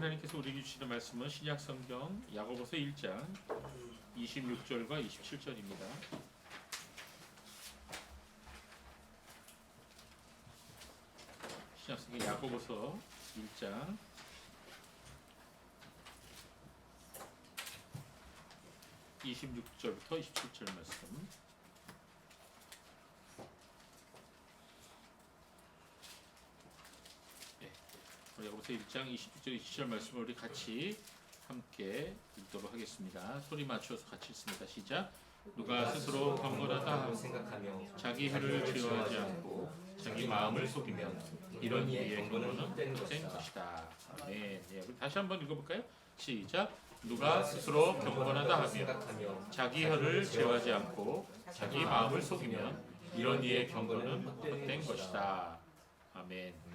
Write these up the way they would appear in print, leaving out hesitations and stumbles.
하나님께서 우리에게 주시는 말씀은 신약성경 야고보서 1장 26절과 27절입니다. 신약성경 야고보서 1장 26절부터 27절 말씀. 야고보서 1장 26절 27절 말씀을 우리 같이 함께 읽도록 하겠습니다. 소리 맞춰서 같이 읽습니다. 시작. 누가 스스로 경건하다 생각하며 자기 혀를 제어하지 않고 자기 마음을 속이면 이런 이의 경건은 헛된 것이다. 아멘. 네, 다시 한번 읽어볼까요? 시작. 누가 스스로 경건하다 하며 자기 혀를 제어하지 않고 자기 마음을 속이면 이런 이의 경건은 헛된 것이다. 아멘.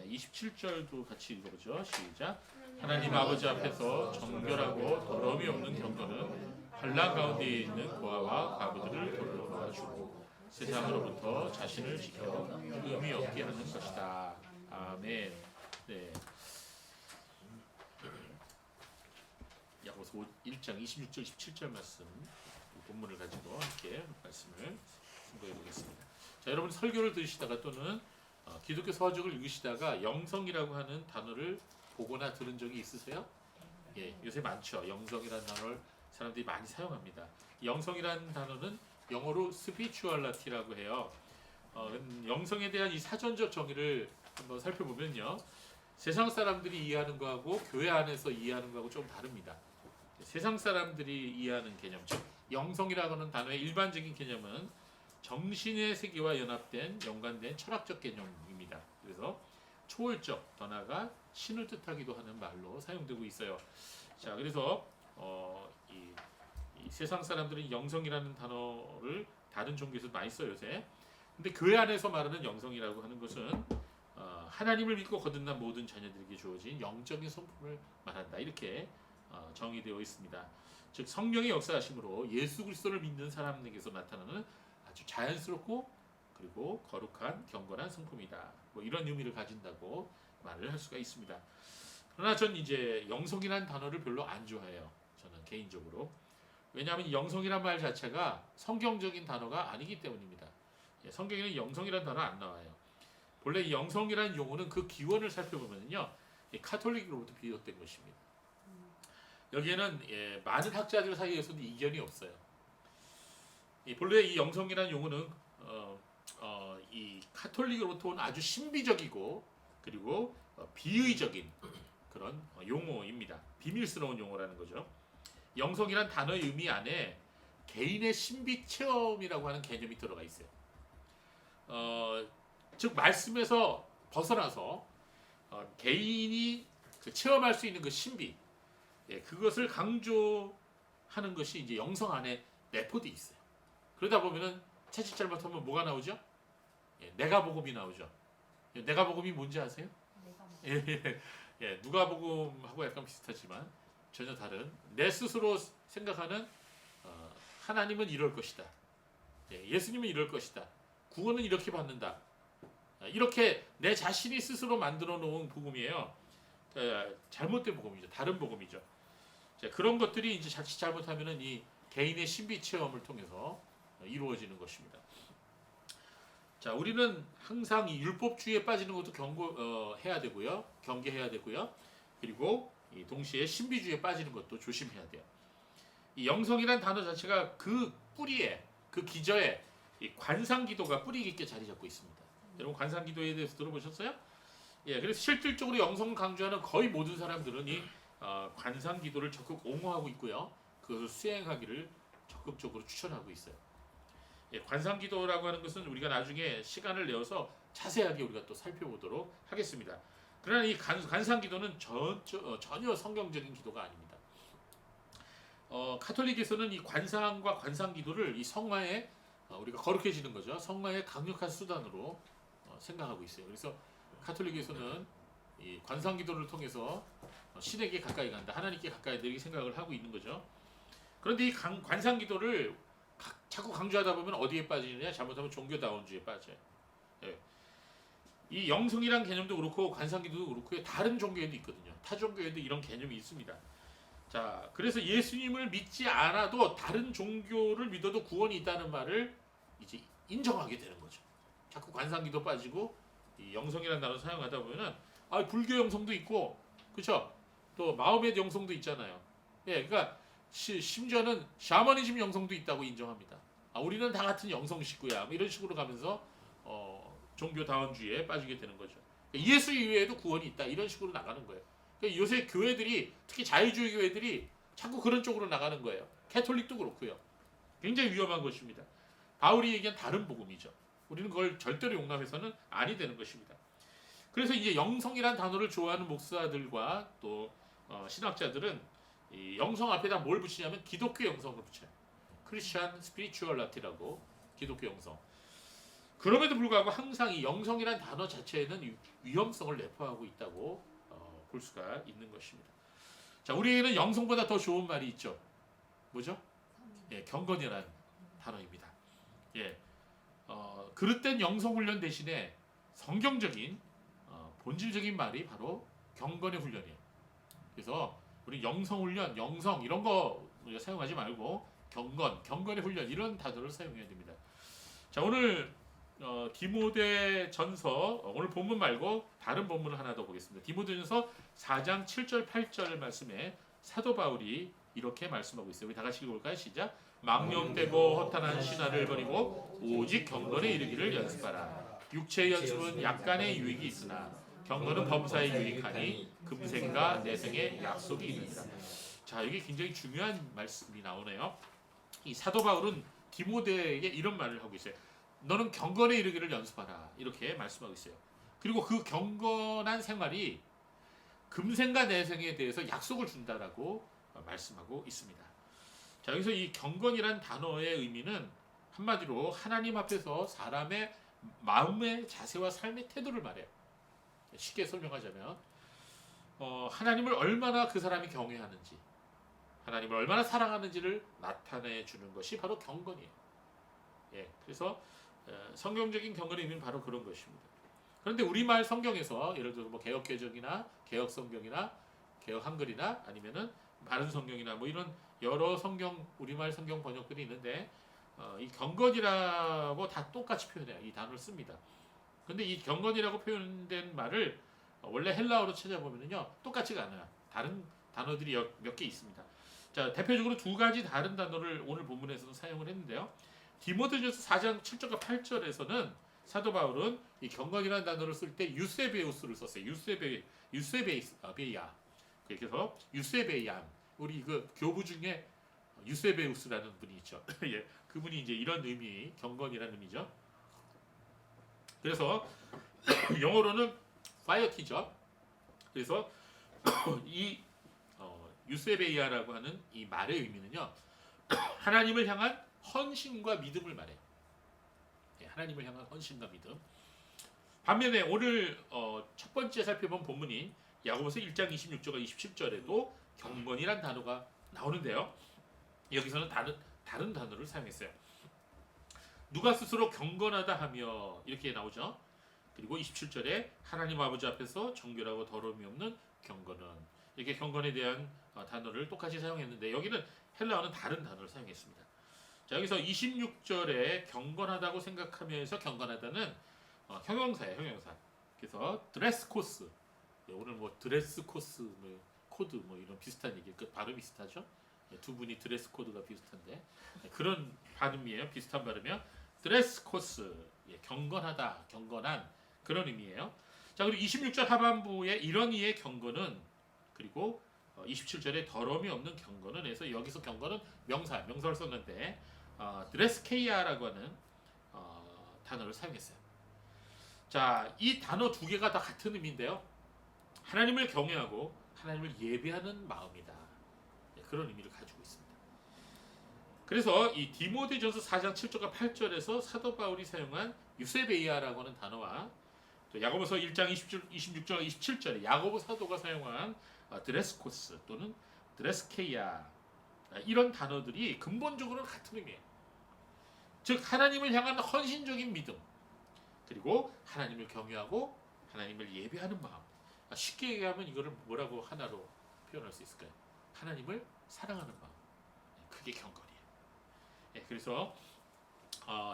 27절도 같이 읽어보죠. 시작. 하나님 아버지 앞에서 정결하고 더러움이 없는 경건은 환난 가운데 있는 고아와 과부들을 돌보아주고 세상으로부터 자신을 지켜 의미 없게 하는 것이다. 아멘. 네. 야고보서 1장 26절 27절 말씀 본문을 가지고 함께 말씀을 공부해 보겠습니다. 자, 여러분 설교를 들으시다가 또는 기독교 서적을 읽으시다가 영성이라고 하는 단어를 보거나 들은 적이 있으세요? 예, 요새 많죠. 영성이라는 단어를 사람들이 많이 사용합니다. 영성이라는 단어는 영어로 spirituality라고 해요. 영성에 대한 이 사전적 정의를 한번 살펴보면요, 세상 사람들이 이해하는 거하고 교회 안에서 이해하는 거하고 좀 다릅니다. 세상 사람들이 이해하는 개념, 즉 영성이라고 하는 단어의 일반적인 개념은 정신의 세계와 연합된 연관된 철학적 개념입니다. 그래서 초월적, 더 나아가 신을 뜻하기도 하는 말로 사용되고 있어요. 자, 그래서 이 세상 사람들은 영성이라는 단어를 다른 종교에서 많이 써요, 요새. 근데 교회 안에서 말하는 영성이라고 하는 것은 하나님을 믿고 거듭난 모든 자녀들에게 주어진 영적인 성품을 말한다. 이렇게 정의되어 있습니다. 즉 성령의 역사하심으로 예수 그리스도를 믿는 사람에게서 나타나는 아주 자연스럽고 그리고 거룩한 경건한 성품이다. 뭐 이런 의미를 가진다고 말을 할 수가 있습니다. 그러나 전 이제 영성이라는 단어를 별로 안 좋아해요. 저는 개인적으로. 왜냐하면 영성이란 말 자체가 성경적인 단어가 아니기 때문입니다. 성경에는 영성이라는 단어 안 나와요. 본래 이 영성이라는 용어는 그 기원을 살펴보면요, 카톨릭으로부터 비롯된 것입니다. 여기에는 많은 학자들 사이에서도 이견이 없어요. 본래 이 영성이라는 용어는 이 카톨릭으로부터 온 아주 신비적이고 그리고 비의적인 그런 용어입니다. 비밀스러운 용어라는 거죠. 영성이란 단어의 의미 안에 개인의 신비 체험이라고 하는 개념이 들어가 있어요. 즉 말씀에서 벗어나서 개인이 체험할 수 있는 그 신비, 그것을 강조하는 것이 이제 영성 안에 내포되어 있어요. 그러다 보면은 채찍 잘못하면 뭐가 나오죠? 내가복음이 나오죠. 내가복음이 뭔지 아세요? 누가복음하고 약간 비슷하지만 전혀 다른, 내 스스로 생각하는 하나님은 이럴 것이다. 예수님은 이럴 것이다. 구원은 이렇게 받는다. 이렇게 내 자신이 스스로 만들어 놓은 복음이에요. 잘못된 복음이죠. 다른 복음이죠. 그런 것들이 이제 자칫 잘못하면은 이 개인의 신비 체험을 통해서 이루어지는 것입니다. 자, 우리는 항상 이 율법주의에 빠지는 것도 경고해야 되고요, 경계해야 되고요, 그리고 동시에 신비주의에 빠지는 것도 조심해야 돼요. 이 영성이란 단어 자체가 그 뿌리에, 그 기저에 이 관상기도가 뿌리 깊게 자리 잡고 있습니다. 여러분 관상기도에 대해서 들어보셨어요? 그래서 실질적으로 영성을 강조하는 거의 모든 사람들은 이 관상기도를 적극 옹호하고 있고요, 그것을 수행하기를 적극적으로 추천하고 있어요. 관상기도라고 하는 것은 우리가 나중에 시간을 내어서 자세하게 우리가 또 살펴보도록 하겠습니다. 그러나 이 관상기도는 전혀 성경적인 기도가 아닙니다. 카톨릭에서는 이 관상과 관상기도를 이 성화에 우리가 거룩해지는 거죠. 성화의 강력한 수단으로 생각하고 있어요. 그래서 카톨릭에서는 이 관상기도를 통해서 신에게 가까이 간다, 하나님께 가까이 되게 생각을 하고 있는 거죠. 그런데 이 관상기도를 자꾸 강조하다 보면 어디에 빠지느냐? 잘못하면 종교다원주의에 빠져요. 이 영성이란 개념도 그렇고 관상기도도 그렇고 다른 종교에도 있거든요. 타 종교에도 이런 개념이 있습니다. 자, 그래서 예수님을 믿지 않아도 다른 종교를 믿어도 구원이 있다는 말을 이제 인정하게 되는 거죠. 자꾸 관상기도 빠지고 이 영성이라는 단어 사용하다 보면은 불교 영성도 있고, 그렇죠? 또 마호메트 영성도 있잖아요. 예, 그러니까 심지어는 샤머니즘 영성도 있다고 인정합니다. 우리는 다 같은 영성 식구야. 뭐 이런 식으로 가면서 종교 다원주의에 빠지게 되는 거죠. 그러니까 예수 이외에도 구원이 있다. 이런 식으로 나가는 거예요. 그러니까 요새 교회들이, 특히 자유주의 교회들이 자꾸 그런 쪽으로 나가는 거예요. 캐톨릭도 그렇고요. 굉장히 위험한 것입니다. 바울이 얘기한 다른 복음이죠. 우리는 그걸 절대로 용납해서는 아니 되는 것입니다. 그래서 이제 영성이란 단어를 좋아하는 목사들과 또 신학자들은 이 영성 앞에다 뭘 붙이냐면 기독교 영성을 붙여요. 크리스천 스피리추얼리티라고, 기독교 영성. 그럼에도 불구하고 항상 이 영성이란 단어 자체에는 위험성을 내포하고 있다고 볼 수가 있는 것입니다. 자, 우리에게는 영성보다 더 좋은 말이 있죠. 뭐죠? 예, 경건이라는 단어입니다. 예, 그릇된 영성 훈련 대신에 성경적인 본질적인 말이 바로 경건의 훈련이에요. 그래서 우리 영성 훈련, 영성 이런 거 우리가 사용하지 말고 경건의 훈련 이런 단어를 사용해야 됩니다. 자, 오늘 디모데전서 오늘 본문 말고 다른 본문을 하나 더 보겠습니다. 디모데전서 4장 7절 8절 말씀에 사도 바울이 이렇게 말씀하고 있어요. 우리 다 같이 읽어볼까요? 시작. 망령되고 허탄한 신화를 버리고 오직 경건에 이르기를 연습하라. 육체의 연습은 약간의 유익이 있으나 경건은 범사에 유익하니 금생과 내생의 약속이 있느니라. 자, 이게 굉장히 중요한 말씀이 나오네요. 이 사도 바울은 디모데에게 이런 말을 하고 있어요. 너는 경건에 이르기를 연습하라. 이렇게 말씀하고 있어요. 그리고 그 경건한 생활이 금생과 내생에 대해서 약속을 준다라고 말씀하고 있습니다. 자, 여기서 이 경건이란 단어의 의미는 한마디로 하나님 앞에서 사람의 마음의 자세와 삶의 태도를 말해요. 쉽게 설명하자면 하나님을 얼마나 그 사람이 경외하는지, 하나님을 얼마나 사랑하는지를 나타내 주는 것이 바로 경건이에요. 예, 그래서 성경적인 경건의 의미는 바로 그런 것입니다. 그런데 우리말 성경에서 예를 들어 뭐 개역개정이나 개역성경이나 개역한글이나 아니면은 바른 성경이나 뭐 이런 여러 성경 우리말 성경 번역들이 있는데 이 경건이라고 다 똑같이 표현해요. 이 단어를 씁니다. 근데 이 경건이라고 표현된 말을 원래 헬라어로 찾아보면요 똑같지가 않아요. 다른 단어들이 몇 개 있습니다. 자, 대표적으로 두 가지 다른 단어를 오늘 본문에서도 사용을 했는데요. 디모데전서 4장 7절과 8절에서는 사도 바울은 이 경건이라는 단어를 쓸 때 유세베우스를 썼어요. 유세베이야. 그래서 유세베이암. 우리 그 교부 중에 유세베우스라는 분이 있죠. 예, 그분이 이제 이런 의미, 경건이라는 의미죠. 그래서 영어로는 파이어티죠. 그래서 이 유세베이아라고 하는 이 말의 의미는요, 하나님을 향한 헌신과 믿음을 말해요. 네, 하나님을 향한 헌신과 믿음. 반면에 오늘 첫 번째 살펴본 본문인 야고보서 1장 26절과 27절에도 경건이란 단어가 나오는데요. 여기서는 다른 단어를 사용했어요. 누가 스스로 경건하다 하며 이렇게 나오죠. 그리고 27절에 하나님 아버지 앞에서 정결하고 더러움이 없는 경건은, 이렇게 경건에 대한 단어를 똑같이 사용했는데 여기는 헬라어는 다른 단어를 사용했습니다. 자, 여기서 26절에 경건하다고 생각하면서 경건하다는 형용사예요, 형용사. 그래서 드레스 코스. 오늘 뭐 드레스 코스, 뭐 코드 뭐 이런 비슷한 얘기, 그 발음 비슷하죠? 두 분이 드레스 코드가 비슷한데 그런 발음이에요. 비슷한 발음이요. 드레스 코스, 경건하다, 경건한 그런 의미예요. 자, 그리고 26절 하반부에 이런 이의 경건은, 그리고 27절에 더러움이 없는 경건은 해서 여기서 경건은 명사를 썼는데 드레스케이아라고 하는 단어를 사용했어요. 자, 이 단어 두 개가 다 같은 의미인데요. 하나님을 경외하고 하나님을 예배하는 마음이다. 그런 의미를 가지고 있습니다. 그래서 이 디모데전서 4장 7절과 8절에서 사도 바울이 사용한 유세베이아라고 하는 단어와 또 야고보서 1장 26절과 27절에 야고보 사도가 사용한 드레스코스 또는 드레스케이아, 이런 단어들이 근본적으로 같은 의미예요. 즉 하나님을 향한 헌신적인 믿음, 그리고 하나님을 경외하고 하나님을 예배하는 마음. 쉽게 얘기하면 이거를 뭐라고 하나로 표현할 수 있을까요? 하나님을 사랑하는 마음. 그게 경건이에요. 예, 그래서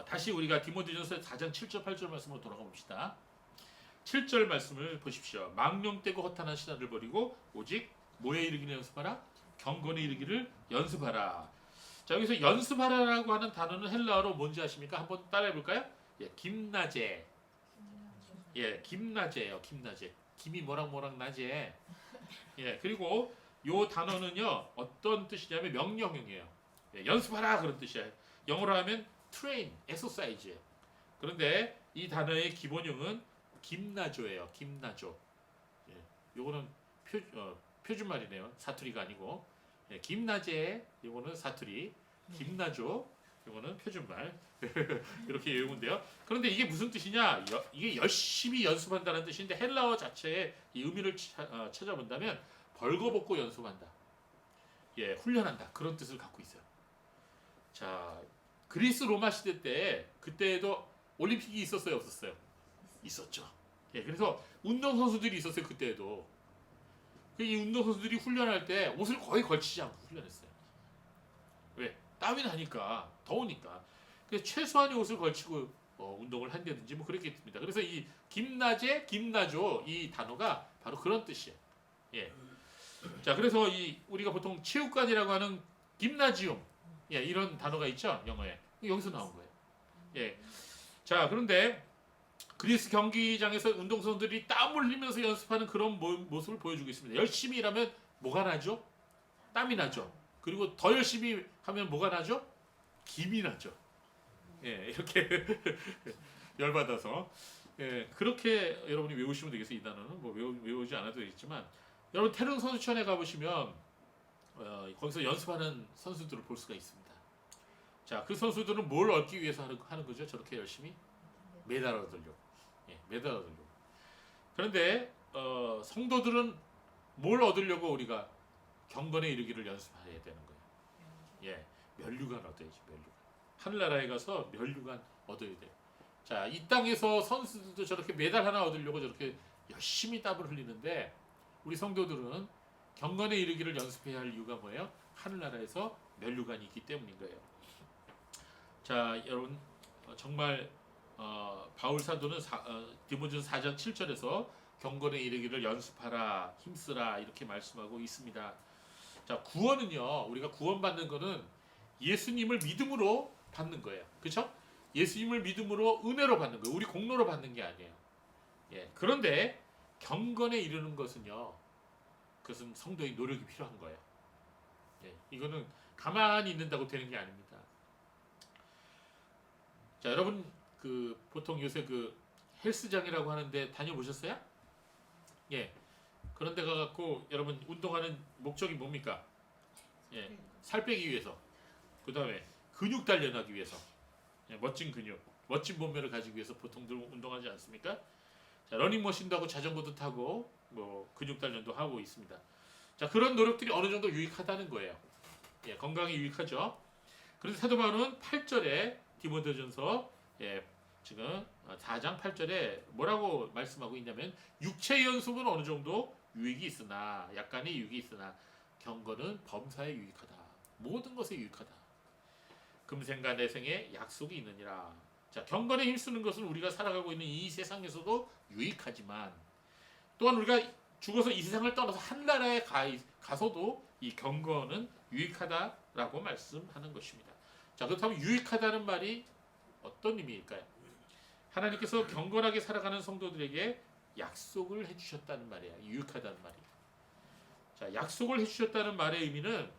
다시 우리가 디모데전서 4장 7절 8절 말씀으로 돌아가 봅시다. 7절 말씀을 보십시오. 망령되고 허탄한 신화를 버리고 오직 뭐에 이르기를 연습하라? 경건에 이르기를 연습하라. 자, 여기서 연습하라라고 하는 단어는 헬라어로 뭔지 아십니까? 한번 따라해 볼까요? 예, 김나제. 예, 김나제예요. 김나제. 김이 뭐랑 나제. 예, 그리고 요 단어는요 어떤 뜻이냐면 명령형이에요. 예, 연습하라 그런 뜻이에요. 영어로 하면 train, exercise예요. 그런데 이 단어의 기본형은 김나조예요. 김나조. 예, 요거는 표준말이네요. 사투리가 아니고. 예, 김나제 요거는 사투리. 김나조 요거는 표준말. 이렇게 외우면 돼요. 그런데 이게 무슨 뜻이냐? 이게 열심히 연습한다는 뜻인데 헬라어 자체의 이 의미를 찾아본다면 벌거벗고 연습한다. 예, 훈련한다. 그런 뜻을 갖고 있어요. 자, 그리스 로마 시대 때 그때에도 올림픽이 있었어요, 없었어요? 있었죠. 예, 그래서 운동 선수들이 있었어요, 그때에도. 이 운동 선수들이 훈련할 때 옷을 거의 걸치지 않고 훈련했어요. 왜? 땀이 나니까, 더우니까. 그래서 최소한의 옷을 걸치고 운동을 한다든지 뭐 그랬겠습니다. 그래서 이 김나제, 김나조 이 단어가 바로 그런 뜻이에요. 예. 자, 그래서 우리가 보통 체육관이라고 하는 김나지움, 예, 이런 단어가 있죠, 영어에. 여기서 나온 거예요. 예. 자, 그런데 그리스 경기장에서 운동선수들이 땀을 흘리면서 연습하는 그런 모습을 보여주고 있습니다. 열심히 일하면 뭐가 나죠? 땀이 나죠. 그리고 더 열심히 하면 뭐가 나죠? 김이 나죠. 예, 이렇게 열받아서. 예, 그렇게 여러분이 외우시면 되겠어요. 이 단어는 뭐 외우지 않아도 되겠지만, 여러분 태릉 선수촌에 가보시면 거기서 연습하는 선수들을 볼 수가 있습니다. 자, 그 선수들은 뭘 얻기 위해서 하는 거죠? 저렇게 열심히 메달 얻으려고. 예, 메달 얻으려고. 그런데 성도들은 뭘 얻으려고 우리가 경건에 이르기를 연습해야 되는 거예요. 예, 면류관 얻어야지. 면류관. 하늘나라에 가서 면류관 얻어야 돼요. 자, 이 땅에서 선수들도 저렇게 메달 하나 얻으려고 저렇게 열심히 땀을 흘리는데 우리 성도들은 경건에 이르기를 연습해야 할 이유가 뭐예요? 하늘나라에서 면류관이 있기 때문인 거예요. 자, 여러분 정말 바울 사도는 디모데전서 4장 7절에서 경건에 이르기를 연습하라, 힘쓰라 이렇게 말씀하고 있습니다. 자, 구원은요, 우리가 구원받는 거는 예수님을 믿음으로 받는 거예요. 그렇죠? 예수님을 믿음으로 은혜로 받는 거예요. 우리 공로로 받는 게 아니에요. 예, 그런데 경건에 이르는 것은요, 그것은 성도의 노력이 필요한 거예요. 예, 이거는 가만히 있는다고 되는 게 아닙니다. 자, 여러분 보통 요새 헬스장이라고 하는데 다녀보셨어요? 예, 그런 데 가갖고 여러분 운동하는 목적이 뭡니까? 예, 살 빼기 위해서. 그 다음에 근육 단련하기 위해서. 예, 멋진 근육, 멋진 몸매를 가지기 위해서 보통들 운동하지 않습니까? 자, 러닝머신도 하고 자전거도 타고 뭐 근육 단련도 하고 있습니다. 자, 그런 노력들이 어느 정도 유익하다는 거예요. 예, 건강에 유익하죠. 그래서 사도 바울은 8절에 디모데전서 지금 4장 8절에 뭐라고 말씀하고 있냐면 육체 연습은 어느 정도 유익이 있으나 약간의 유익이 있으나 경건은 범사에 유익하다. 모든 것에 유익하다. 금생과 내생에 약속이 있느니라. 자, 경건에 힘쓰는 것은 우리가 살아가고 있는 이 세상에서도 유익하지만 또한 우리가 죽어서 이 세상을 떠나서 한나라에 가서도 이 경건은 유익하다라고 말씀하는 것입니다. 자, 그렇다면 유익하다는 말이 어떤 의미일까요? 하나님께서 경건하게 살아가는 성도들에게 약속을 해주셨다는 말이에요. 유익하다는 말이. 자, 약속을 해주셨다는 말의 의미는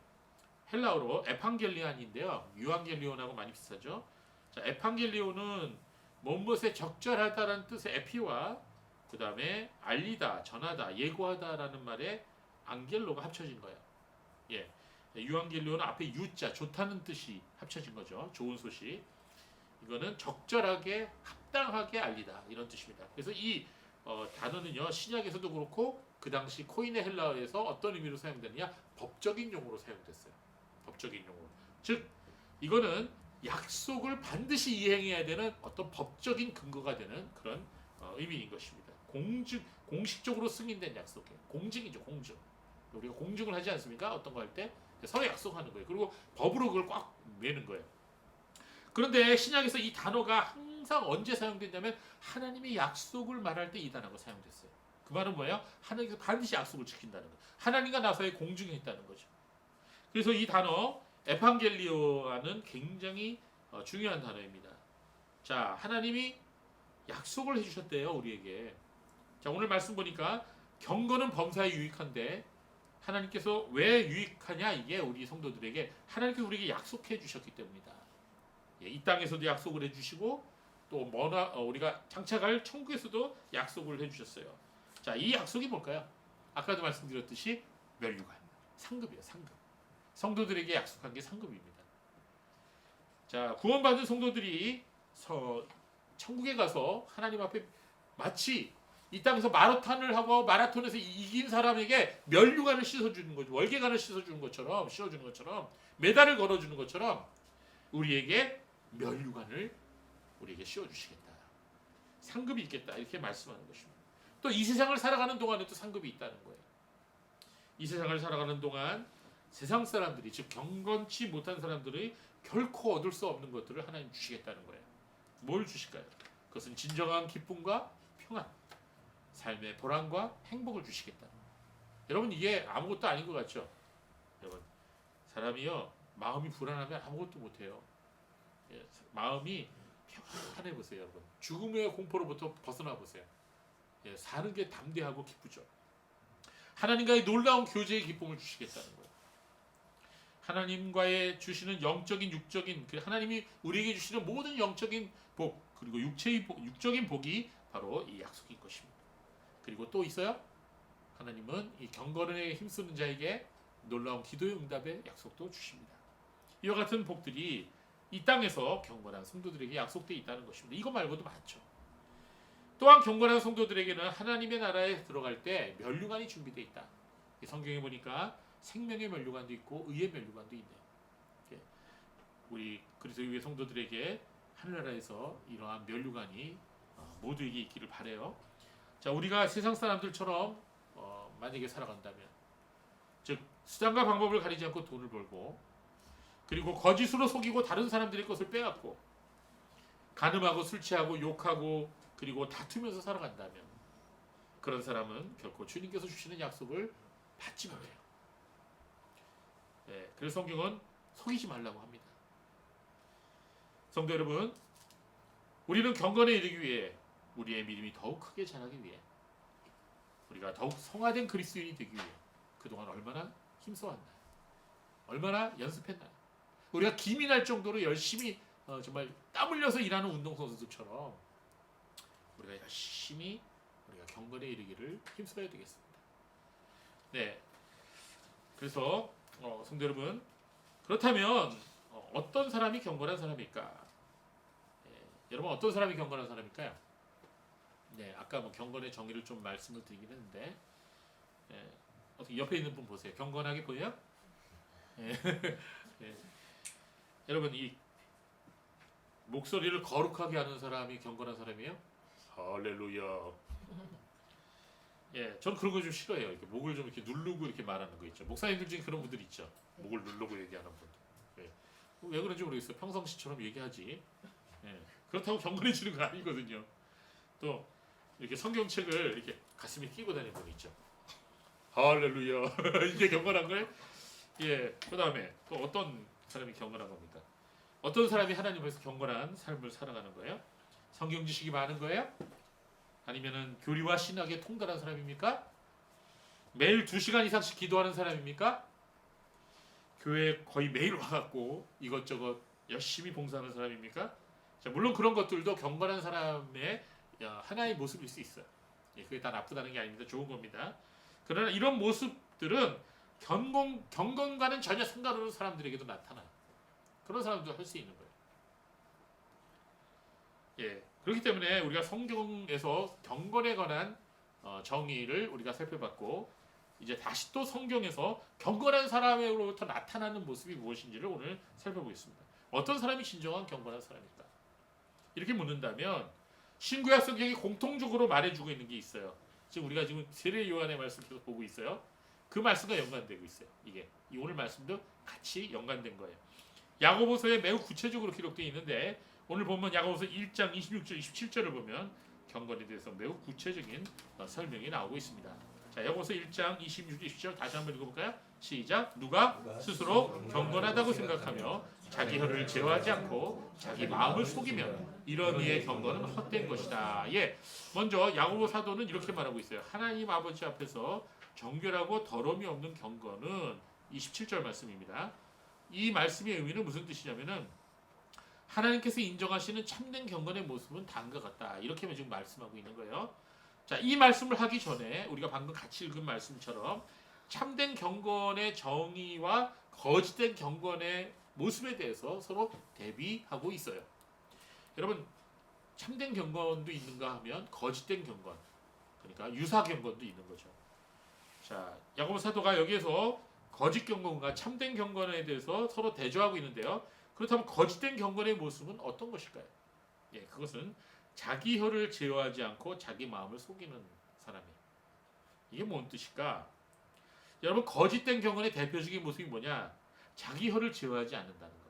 헬라어로 에판겔리안인데요. 유앙겔리온하고 많이 비슷하죠. 자, 에판겔리온은 무엇에 적절하다라는 뜻의 에피와 그 다음에 알리다, 전하다, 예고하다라는 말에 안겔로가 합쳐진 거예요. 예, 유앙겔리온은 앞에 유자, 좋다는 뜻이 합쳐진 거죠. 좋은 소식. 이거는 적절하게, 합당하게 알리다 이런 뜻입니다. 그래서 이 단어는요, 신약에서도 그렇고 그 당시 코인의 헬라어에서 어떤 의미로 사용되느냐? 법적인 용어로 사용됐어요. 법적인 용어. 즉 이거는 약속을 반드시 이행해야 되는 어떤 법적인 근거가 되는 그런 의미인 것입니다. 공식적으로 승인된 약속이에요. 공증이죠, 공증. 우리가 공증을 하지 않습니까? 어떤 거 할 때 서로 약속하는 거예요. 그리고 법으로 그걸 꽉 내는 거예요. 그런데 신약에서 이 단어가 항상 언제 사용됐냐면 하나님의 약속을 말할 때 이 단어가 사용됐어요. 그 말은 뭐예요? 하나님께서 반드시 약속을 지킨다는 거예요. 하나님과 나서의 공증이 있다는 거죠. 그래서 이 단어 에반겔리오는 굉장히 중요한 단어입니다. 자, 하나님이 약속을 해주셨대요, 우리에게. 자, 오늘 말씀 보니까 경건은 범사에 유익한데 하나님께서 왜 유익하냐? 이게 우리 성도들에게 하나님께서 우리에게 약속해 주셨기 때문이다. 예, 이 땅에서도 약속을 해주시고 또 우리가 장차갈 천국에서도 약속을 해주셨어요. 자, 이 약속이 뭘까요? 아까도 말씀드렸듯이 멸류관, 상급이에요, 상급. 성도들에게 약속한 게 상급입니다. 자, 구원받은 성도들이 천국에 가서 하나님 앞에 마치 이 땅에서 마라톤을 하고 마라톤에서 이긴 사람에게 멸류관을 씻어주는 거죠. 월계관을 씻어주는 것처럼 메달을 걸어주는 것처럼 우리에게 멸류관을 우리에게 씌워주시겠다. 상급이 있겠다. 이렇게 말씀하는 것입니다. 또 이 세상을 살아가는 동안에도 상급이 있다는 거예요. 이 세상을 살아가는 동안 세상 사람들이, 즉 경건치 못한 사람들이 결코 얻을 수 없는 것들을 하나님 주시겠다는 거예요. 뭘 주실까요? 그것은 진정한 기쁨과 평안, 삶의 보람과 행복을 주시겠다. 여러분, 이게 아무것도 아닌 것 같죠? 여러분, 사람이요 마음이 불안하면 아무것도 못해요. 예, 마음이 평안해 보세요, 여러분. 죽음의 공포로부터 벗어나 보세요. 예, 사는 게 담대하고 기쁘죠. 하나님과의 놀라운 교제의 기쁨을 주시겠다는 거예요. 하나님과의 주시는 영적인, 육적인, 하나님이 우리에게 주시는 모든 영적인 복, 그리고 육적인 복이 바로 이 약속인 것입니다. 그리고 또 있어요. 하나님은 이 경건에 힘쓰는 자에게 놀라운 기도의 응답의 약속도 주십니다. 이와 같은 복들이 이 땅에서 경건한 성도들에게 약속되어 있다는 것입니다. 이거 말고도 많죠. 또한 경건한 성도들에게는 하나님의 나라에 들어갈 때 멸류관이 준비되어 있다. 성경에 보니까 생명의 멸류관도 있고 의의 멸류관도 있네요. 우리 그리스도의 성도들에게 하늘나라에서 이러한 멸류관이 모두에게 있기를 바라요. 자, 우리가 세상 사람들처럼 만약에 살아간다면, 즉 수단과 방법을 가리지 않고 돈을 벌고, 그리고 거짓으로 속이고 다른 사람들의 것을 빼앗고, 간음하고 술 취하고 욕하고 그리고 다투면서 살아간다면, 그런 사람은 결코 주님께서 주시는 약속을 받지 못해요. 네, 그래서 성경은 속이지 말라고 합니다. 성도 여러분, 우리는 경건에 이르기 위해, 우리의 믿음이 더욱 크게 자라기 위해, 우리가 더욱 성화된 그리스도인이 되기 위해 그동안 얼마나 힘써왔나요? 얼마나 연습했나요? 우리가 김이 날 정도로 열심히 정말 땀 흘려서 일하는 운동선수들처럼 우리가 열심히 우리가 경건에 이르기를 힘써야 되겠습니다. 네, 그래서 성도 여러분, 그렇다면 어떤 사람이 경건한 사람일까? 여러분, 어떤 사람이 경건한 사람일까요? 네, 아까 뭐 경건의 정의를 좀 말씀을 드리긴 했는데, 어떻게 옆에 있는 분 보세요. 경건하게 보여요? 네. 네. 여러분, 이 목소리를 거룩하게 하는 사람이 경건한 사람이에요? 할렐루야. 예, 저는 그런 거 좀 싫어해요. 이렇게 목을 좀 이렇게 누르고 이렇게 말하는 거 있죠. 목사님들 중에 그런 분들 있죠. 목을 누르고 얘기하는 분들. 예. 왜 그런지 모르겠어요. 평상시처럼 얘기하지. 예. 그렇다고 경건해지는 건 아니거든요. 또 이렇게 성경책을 이렇게 가슴에 끼고 다니는 분 있죠. 할렐루야. 이게 경건한 거예요? 예. 그 다음에 또 어떤 사람이 경건한 겁니까? 어떤 사람이 하나님 앞에서 경건한 삶을 살아가는 거예요? 성경 지식이 많은 거예요? 아니면은 교리와 신학에 통달한 사람입니까? 매일 2시간 이상씩 기도하는 사람입니까? 교회에 거의 매일 와갖고 이것저것 열심히 봉사하는 사람입니까? 자, 물론 그런 것들도 경건한 사람의 하나의 모습일 수 있어요. 예, 그게 다 나쁘다는 게 아닙니다. 좋은 겁니다. 그러나 이런 모습들은 경건과는 전혀 상관없는 사람들에게도 나타나요. 그런 사람도 할 수 있는 거예요. 예, 그렇기 때문에 우리가 성경에서 경건에 관한 정의를 우리가 살펴봤고, 이제 다시 또 성경에서 경건한 사람으로부터 나타나는 모습이 무엇인지를 오늘 살펴보겠습니다. 어떤 사람이 진정한 경건한 사람일까? 이렇게 묻는다면 신구약 성경이 공통적으로 말해주고 있는 게 있어요. 지금 우리가 지금 세례 요한의 말씀을 계속 보고 있어요. 그 말씀과 연관되고 있어요. 이게 이 오늘 말씀도 같이 연관된 거예요. 야고보서에 매우 구체적으로 기록되어 있는데 오늘 보면 야고보서 1장 26절 27절을 보면 경건에 대해서 매우 구체적인 설명이 나오고 있습니다. 자, 야고보서 1장 26절 27절 다시 한번 읽어볼까요? 시작. 누가 스스로 경건하다고 생각하며 자기 혀를 제어하지 않고 자기 마음을 속이면 이런 이의 경건은 헛된 것이다. 예, 먼저 야고보 사도는 이렇게 말하고 있어요. 하나님 아버지 앞에서 정결하고 더러움이 없는 경건은 27절 말씀입니다. 이 말씀의 의미는 무슨 뜻이냐면은 하나님께서 인정하시는 참된 경건의 모습은 다음과 같다. 이렇게 지금 말씀하고 있는 거예요. 자, 이 말씀을 하기 전에 우리가 방금 같이 읽은 말씀처럼 참된 경건의 정의와 거짓된 경건의 모습에 대해서 서로 대비하고 있어요. 여러분, 참된 경건도 있는가 하면 거짓된 경건, 그러니까 유사 경건도 있는 거죠. 자, 야고보 사도가 여기에서 거짓 경건과 참된 경건에 대해서 서로 대조하고 있는데요. 그렇다면 거짓된 경건의 모습은 어떤 것일까요? 예, 그것은 자기 혀를 제어하지 않고 자기 마음을 속이는 사람이에요. 이게 뭔 뜻일까? 여러분, 거짓된 경건의 대표적인 모습이 뭐냐? 자기 혀를 제어하지 않는다는 거.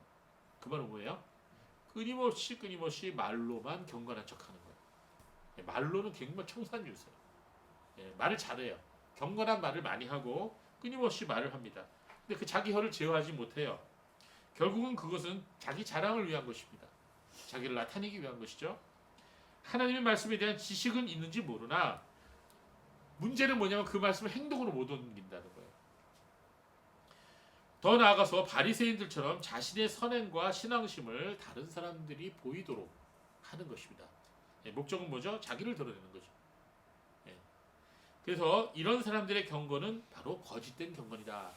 그 말은 뭐예요? 끊임없이 말로만 경건한 척하는 거예요. 예, 말로는 정말 청산유수예요. 예, 말을 잘해요. 경건한 말을 많이 하고 끊임없이 말을 합니다. 근데 그 자기 혀를 제어하지 못해요. 결국은 그것은 자기 자랑을 위한 것입니다. 자기를 나타내기 위한 것이죠. 하나님의 말씀에 대한 지식은 있는지 모르나 문제는 뭐냐면 그 말씀을 행동으로 못 옮긴다는 거예요. 더 나아가서 바리새인들처럼 자신의 선행과 신앙심을 다른 사람들이 보이도록 하는 것입니다. 예, 목적은 뭐죠? 자기를 드러내는 거죠. 예. 그래서 이런 사람들의 경건은 바로 거짓된 경건이다.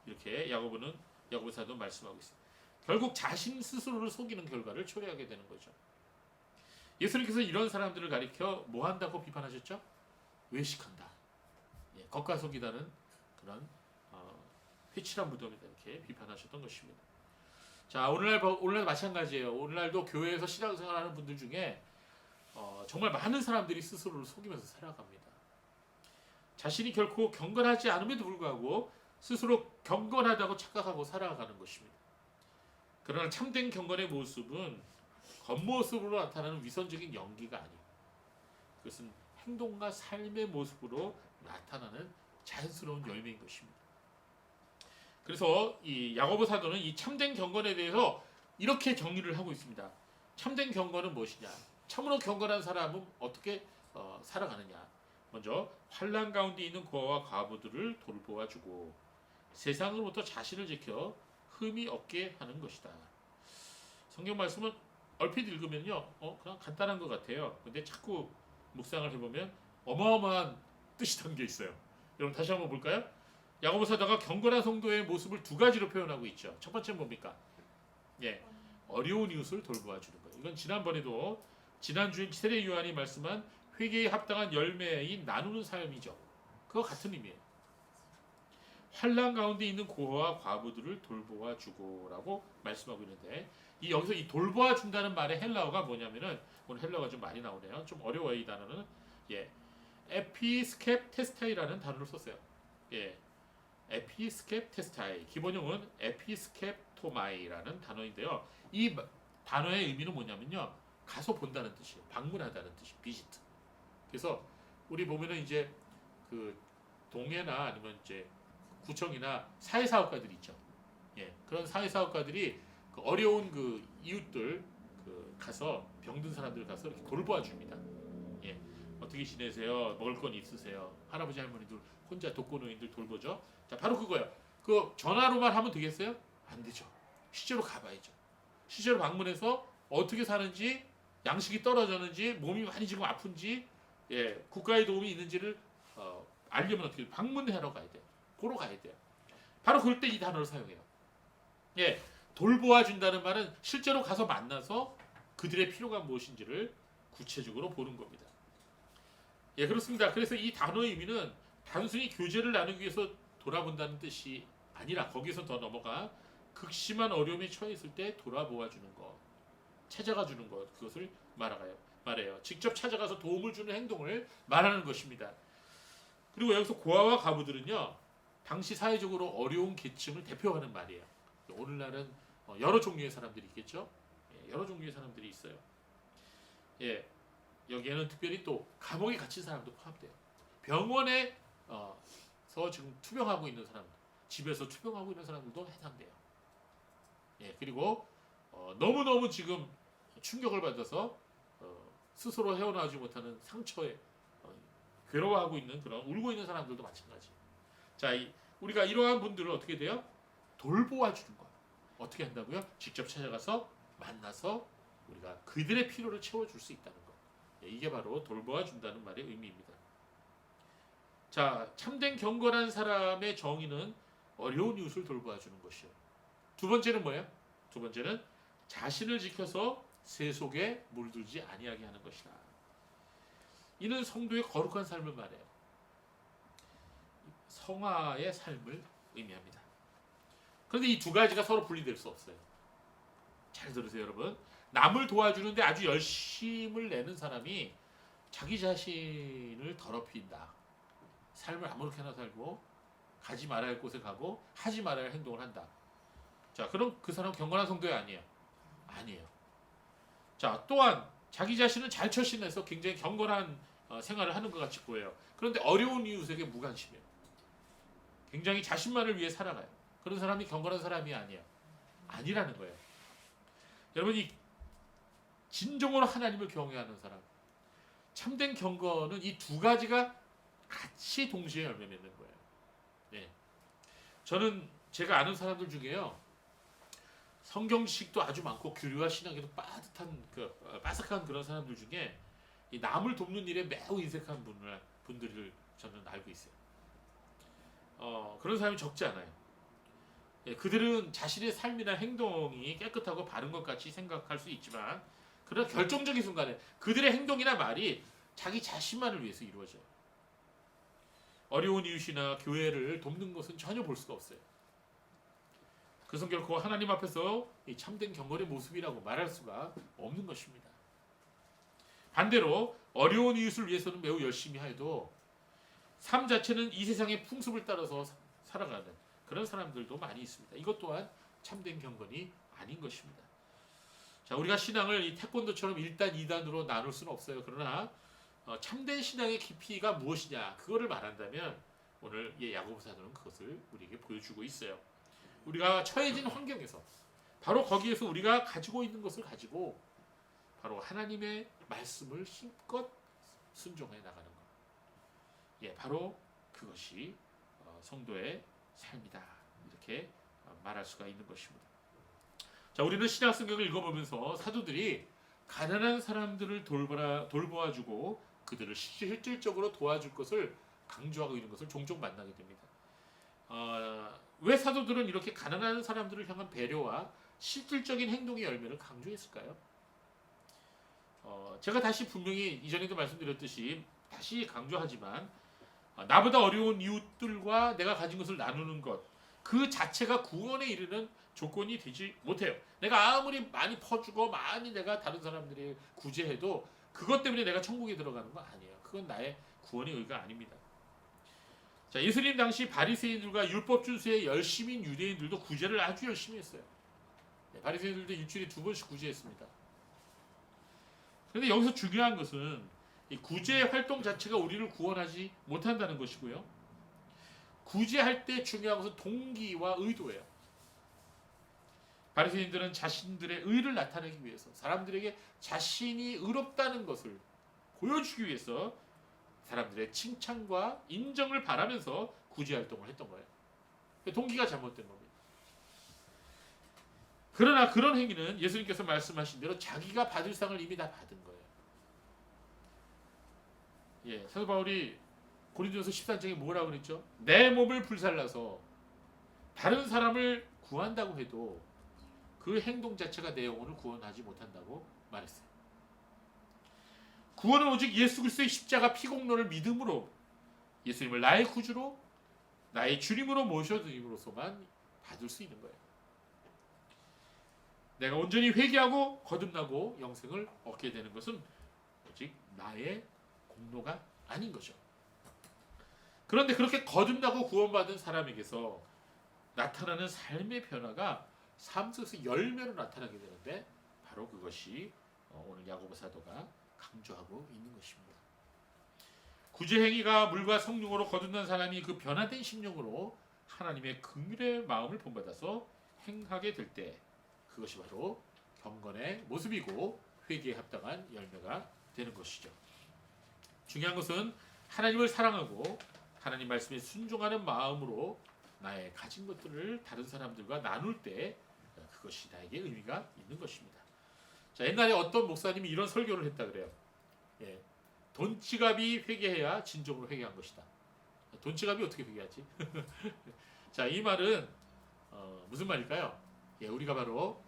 이렇게 야고보 사도 말씀하고 있습니다. 결국 자신 스스로를 속이는 결과를 초래하게 되는 거죠. 예수님께서 이런 사람들을 가리켜 뭐 한다고 비판하셨죠? 외식한다. 예, 겉과 속이 다른 그런 회칠한 무덤이다 이렇게 비판하셨던 것입니다. 자, 오늘날 마찬가지예요. 오늘날도 교회에서 신앙생활하는 분들 중에 정말 많은 사람들이 스스로를 속이면서 살아갑니다. 자신이 결코 경건하지 않음에도 불구하고 스스로 경건하다고 착각하고 살아가는 것입니다. 그러나 참된 경건의 모습은 겉모습으로 나타나는 위선적인 연기가 아니에요. 그것은 행동과 삶의 모습으로 나타나는 자연스러운 열매인 것입니다. 그래서 이 야고보 사도는 이 참된 경건에 대해서 이렇게 정의를 하고 있습니다. 참된 경건은 무엇이냐? 참으로 경건한 사람은 어떻게 살아가느냐? 먼저 환난 가운데 있는 고아와 과부들을 돌보아주고 세상으로부터 자신을 지켜 흠이 없게 하는 것이다. 성경 말씀은 얼핏 읽으면요, 그냥 간단한 것 같아요. 근데 자꾸 묵상을 해보면 어마어마한 뜻이 담겨 있어요. 여러분 다시 한번 볼까요? 야고보 사도가 경건한 성도의 모습을 두 가지로 표현하고 있죠. 첫 번째는 뭡니까? 예, 어려운 이웃을 돌보아주는 거예요. 이건 지난번에도 지난주에 세례 요한이 말씀한 회개에 합당한 열매인 나누는 삶이죠. 그거 같은 의미예요. 환난 가운데 있는 고아와 과부들을 돌보아주고라고 말씀하고 있는데 여기서 이 돌보아준다는 말의 헬라어가 뭐냐면은 오늘 헬라어가 좀 많이 나오네요. 좀 어려워요. 이 단어는 에피스켑테스타이라는 단어를 썼어요. 예, 에피스켑테스타이 기본형은 에피스켑토마이라는 단어인데요. 이 단어의 의미는 뭐냐면요, 가서 본다는 뜻이에요. 방문하다는 뜻이 비지트. 그래서 우리 보면은 이제 그 동해나 아니면 이제 구청이나 사회사업가들 있죠. 예, 그런 사회사업가들이 그 어려운 그 이웃들 가서 병든 사람들 가서 이렇게 돌보아 줍니다. 예, 어떻게 지내세요? 먹을 건 있으세요? 할아버지 할머니들 혼자 독거노인들 돌보죠. 자, 바로 그거예요. 그 전화로만 하면 되겠어요? 안 되죠. 실제로 가봐야죠. 실제로 방문해서 어떻게 사는지, 양식이 떨어졌는지, 몸이 많이 지금 아픈지, 국가의 도움이 있는지를 알려면 어떻게 방문하러 가야 돼요. 보러 가야 돼요. 바로 그럴 때 이 단어를 사용해요. 예, 돌보아 준다는 말은 실제로 가서 만나서 그들의 필요가 무엇인지를 구체적으로 보는 겁니다. 예, 그렇습니다. 그래서 이 단어의 의미는 단순히 교제를 나누기 위해서 돌아본다는 뜻이 아니라 거기서 더 넘어가 극심한 어려움에 처해 있을 때 돌아보아 주는 것, 찾아가 주는 것, 그것을 말해요. 직접 찾아가서 도움을 주는 행동을 말하는 것입니다. 그리고 여기서 고아와 과부들은요, 당시 사회적으로 어려운 계층을 대표하는 말이에요. 오늘날은 여러 종류의 사람들이 있겠죠. 여러 종류의 사람들이 있어요. 예, 여기에는 특별히 또 감옥에 갇힌 사람도 포함돼요. 병원에서 지금 투병하고 있는 사람들, 집에서 투병하고 있는 사람들도 해당돼요. 예, 그리고 너무너무 지금 충격을 받아서 스스로 헤어나오지 못하는 상처에 괴로워하고 있는 그런 울고 있는 사람들도 마찬가지. 자, 우리가 이러한 분들을 어떻게 돼요? 돌보아 주는 거예요. 어떻게 한다고요? 직접 찾아가서 만나서 우리가 그들의 필요를 채워줄 수 있다는 것. 예, 이게 바로 돌보아 준다는 말의 의미입니다. 자, 참된 경건한 사람의 정의는 어려운 이웃을 돌보아 주는 것이요. 두 번째는 뭐예요? 두 번째는 자신을 지켜서 세속에 물들지 아니하게 하는 것이다. 이는 성도의 거룩한 삶을 말해요. 성화의 삶을 의미합니다. 그런데 이 두 가지가 서로 분리될 수 없어요. 잘 들으세요, 여러분. 남을 도와주는데 아주 열심을 내는 사람이 자기 자신을 더럽힌다. 삶을 아무렇게나 살고 가지 말아야 할 곳에 가고 하지 말아야 할 행동을 한다. 자, 그럼 그 사람 경건한 성도이 아니에요? 아니에요. 자, 또한 자기 자신은 잘 처신해서 굉장히 경건한 생활을 하는 것 같이 보여요. 그런데 어려운 이웃에게 무관심해요. 굉장히 자신만을 위해 살아가요. 그런 사람이 경건한 사람이 아니에요. 아니라는 거예요. 여러분이 진정으로 하나님을 경외하는 사람, 참된 경건은 이 두 가지가 같이 동시에 열매 맺는 거예요. 네. 저는 제가 아는 사람들 중에요, 성경 지식도 아주 많고 교류와 신앙에도 빠듯한 빠삭한 그런 사람들 중에 이 남을 돕는 일에 매우 인색한 분들을 저는 알고 있어요. 그런 사람이 적지 않아요. 예, 그들은 자신의 삶이나 행동이 깨끗하고 바른 것 같이 생각할 수 있지만, 그러나 결정적인 순간에 그들의 행동이나 말이 자기 자신만을 위해서 이루어져요. 어려운 이웃이나 교회를 돕는 것은 전혀 볼 수가 없어요. 그것은 결코 하나님 앞에서 이 참된 경건의 모습이라고 말할 수가 없는 것입니다. 반대로 어려운 이웃을 위해서는 매우 열심히 해도 삶 자체는 이 세상의 풍습을 따라서 살아가는 그런 사람들도 많이 있습니다. 이것 또한 참된 경건이 아닌 것입니다. 자, 우리가 신앙을 이 태권도처럼 1단, 2단으로 나눌 수는 없어요. 그러나 참된 신앙의 깊이가 무엇이냐, 그거를 말한다면 오늘 야고보 사도는 그것을 우리에게 보여주고 있어요. 우리가 처해진 환경에서 바로 거기에서 우리가 가지고 있는 것을 가지고 바로 하나님의 말씀을 힘껏 순종해 나가는 것. 예, 바로 그것이 성도의 삶이다. 이렇게 말할 수가 있는 것입니다. 자, 우리는 신약 성경을 읽어보면서 사도들이 가난한 사람들을 돌보아주고 그들을 실질적으로 도와줄 것을 강조하고 있는 것을 종종 만나게 됩니다. 왜 사도들은 이렇게 가난한 사람들을 향한 배려와 실질적인 행동의 열매를 강조했을까요? 제가 다시 분명히 이전에도 말씀드렸듯이 다시 강조하지만, 나보다 어려운 이웃들과 내가 가진 것을 나누는 것, 그 자체가 구원에 이르는 조건이 되지 못해요. 내가 아무리 많이 퍼주고 많이 내가 다른 사람들이 구제해도 그것 때문에 내가 천국에 들어가는 건 아니에요. 그건 나의 구원의 의가 아닙니다. 자, 예수님 당시 바리새인들과 율법 준수에 열심인 유대인들도 구제를 아주 열심히 했어요. 바리새인들도 일주일에 2번씩 구제했습니다. 그런데 여기서 중요한 것은 이 구제 활동 자체가 우리를 구원하지 못한다는 것이고요. 구제할 때 중요한 것은 동기와 의도예요. 바리새인들은 자신들의 의를 나타내기 위해서, 사람들에게 자신이 의롭다는 것을 보여주기 위해서 사람들의 칭찬과 인정을 바라면서 구제 활동을 했던 거예요. 동기가 잘못된 겁니다. 그러나 그런 행위는 예수님께서 말씀하신 대로 자기가 받을 상을 이미 다 받은 거예요. 예, 사도 바울이 고린도전서 13장에 뭐라고 그랬죠? 내 몸을 불살라서 다른 사람을 구한다고 해도 그 행동 자체가 내 영혼을 구원하지 못한다고 말했어요. 구원은 오직 예수 그리스도의 십자가 피공로를 믿음으로 예수님을 나의 구주로 나의 주님으로 모셔드림으로써만 받을 수 있는 거예요. 내가 온전히 회개하고 거듭나고 영생을 얻게 되는 것은 오직 나의 공로가 아닌 거죠. 그런데 그렇게 거듭나고 구원받은 사람에게서 나타나는 삶의 변화가 삶 속에서 열매로 나타나게 되는데 바로 그것이 오늘 야고보 사도가 강조하고 있는 것입니다. 구제 행위가 물과 성령으로 거듭난 사람이 그 변화된 심령으로 하나님의 긍휼의 마음을 본받아서 행하게 될 때 그것이 바로 경건의 모습이고 회개에 합당한 열매가 되는 것이죠. 중요한 것은 하나님을 사랑하고 하나님 말씀에 순종하는 마음으로 나의 가진 것들을 다른 사람들과 나눌 때 그것이 나에게 의미가 있는 것입니다. 자, 옛날에 어떤 목사님이 이런 설교를 했다 그래요. 예, 돈지갑이 회개해야 진정으로 회개한 것이다. 돈지갑이 어떻게 회개하지? 자, 이 말은 무슨 말일까요? 예, 우리가 바로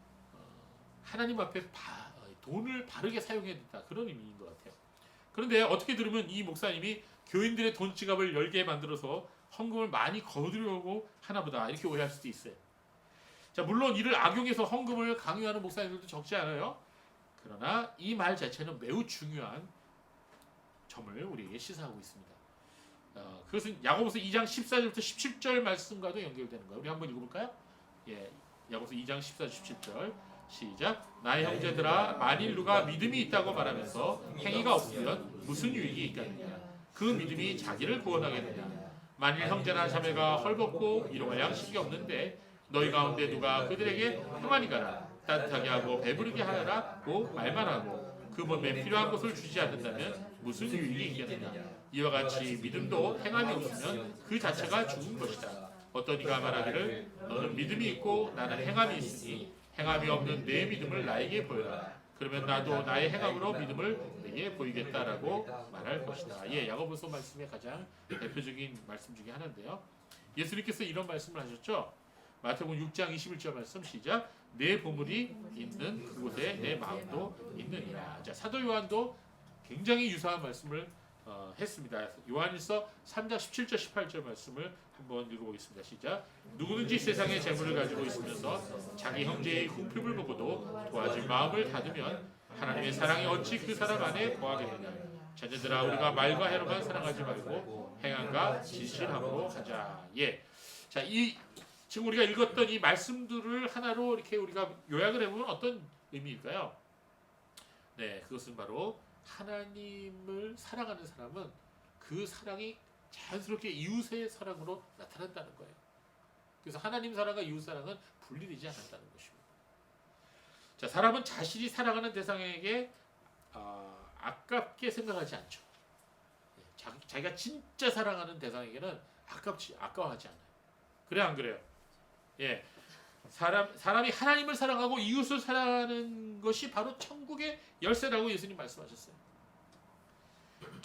하나님 앞에 돈을 바르게 사용해야 된다. 그런 의미인 것 같아요. 그런데 어떻게 들으면 이 목사님이 교인들의 돈지갑을 열게 만들어서 헌금을 많이 거두려고 하나보다 이렇게 오해할 수도 있어요. 자, 물론 이를 악용해서 헌금을 강요하는 목사님들도 적지 않아요. 그러나 이 말 자체는 매우 중요한 점을 우리에게 시사하고 있습니다. 그것은 야고보서 2장 14절부터 17절 말씀과도 연결되는 거예요. 우리 한번 읽어볼까요? 예, 야고보서 2장 14절 17절 시작. 나의 형제들아, 만일 누가 믿음이 있다고 말하면서 행위가 없으면 무슨 유익이 있겠느냐? 그 믿음이 자기를 구원하겠느냐? 만일 형제나 자매가 헐벗고 일용할 양식이 없는데 너희 가운데 누가 그들에게 평안히 가라, 따뜻하게 하고 배부르게 하라고 말만 하고 그 몸에 필요한 것을 주지 않는다면 무슨 유익이 있겠느냐? 이와 같이 믿음도 행함이 없으면 그 자체가 죽은 것이다. 어떤 이가 말하기를 너는 믿음이 있고 나는 행함이 있으니 행함이 없는 내 믿음을 나에게 보여라. 그러면 나도 나의 행함으로 믿음을 내게 보이겠다라고 말할 것이다. 예, 야고보서 말씀의 가장 대표적인 말씀 중에 하나인데요. 예수님께서 이런 말씀을 하셨죠. 마태복음 6장 21절 말씀 시작. 내 보물이 있는 그곳에 내 마음도 있느니라. 자, 사도 요한도 굉장히 유사한 말씀을 했습니다. 요한일서 3장 17절 18절 말씀을 한번 읽어보겠습니다. 시작. 누구든지 세상의 재물을 가지고 있으면서 자기 형제의 궁핍을 보고도 도와줄 마음을 닫으면 하나님의 사랑이 어찌 그 사람 안에 거하겠느냐. 자녀들아, 우리가 말과 해로만 사랑하지 말고 행함과 진실함으로 하자. 예. 자, 지금 우리가 읽었던 이 말씀들을 하나로 이렇게 우리가 요약을 해보면 어떤 의미일까요? 네, 그것은 바로 하나님을 사랑하는 사람은 그 사랑이 자연스럽게 이웃의 사랑으로 나타난다는 거예요. 그래서 하나님 사랑과 이웃 사랑은 분리되지 않았다는 것입니다. 자, 사람은 자신이 사랑하는 대상에게 아깝게 생각하지 않죠. 자기가 진짜 사랑하는 대상에게는 아까워하지 않아요. 그래 안 그래요? 예, 사람이 하나님을 사랑하고 이웃을 사랑하는 것이 바로 천국의 열쇠라고 예수님 말씀하셨어요.